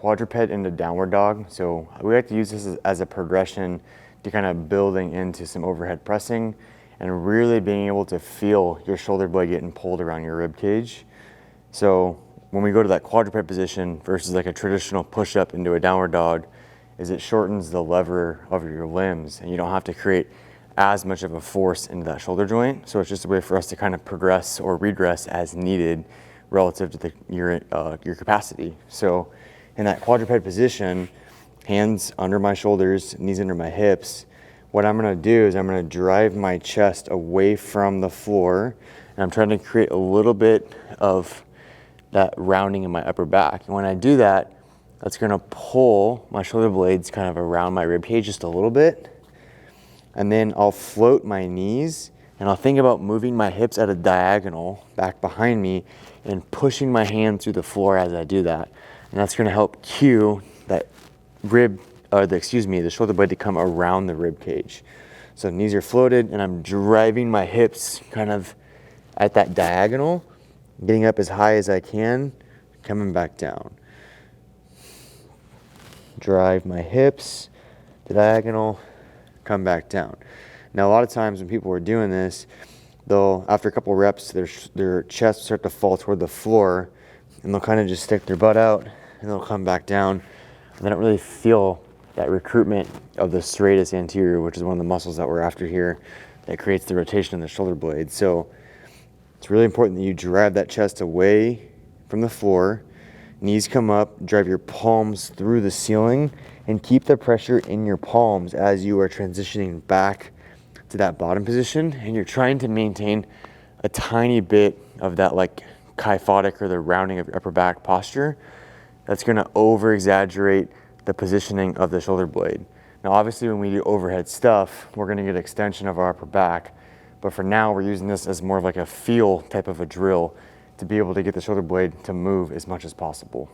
quadruped into downward dog. So we like to use this as a progression to kind of building into some overhead pressing and really being able to feel your shoulder blade getting pulled around your rib cage. So when we go to that quadruped position versus like a traditional push-up into a downward dog, is it shortens the lever of your limbs and you don't have to create as much of a force into that shoulder joint. So it's just a way for us to kind of progress or regress as needed relative to your capacity. So in that quadruped position, hands under my shoulders, knees under my hips, what I'm gonna do is I'm gonna drive my chest away from the floor, and I'm trying to create a little bit of that rounding in my upper back. And when I do that, that's gonna pull my shoulder blades kind of around my rib cage just a little bit. And then I'll float my knees and I'll think about moving my hips at a diagonal back behind me and pushing my hand through the floor as I do that. And that's gonna help cue that the shoulder blade to come around the rib cage. So knees are floated and I'm driving my hips kind of at that diagonal, getting up as high as I can, coming back down. Drive my hips, the diagonal, come back down. Now a lot of times when people are doing this, they'll, after a couple reps, their chest will start to fall toward the floor and they'll kind of just stick their butt out and they'll come back down. And they don't really feel that recruitment of the serratus anterior, which is one of the muscles that we're after here, that creates the rotation in the shoulder blade. So it's really important that you drive that chest away from the floor, knees come up, drive your palms through the ceiling, and keep the pressure in your palms as you are transitioning back to that bottom position. And you're trying to maintain a tiny bit of that like kyphotic or the rounding of your upper back posture. That's gonna over exaggerate the positioning of the shoulder blade. Now obviously when we do overhead stuff, we're gonna get extension of our upper back. But for now, we're using this as more of like a feel type of a drill to be able to get the shoulder blade to move as much as possible.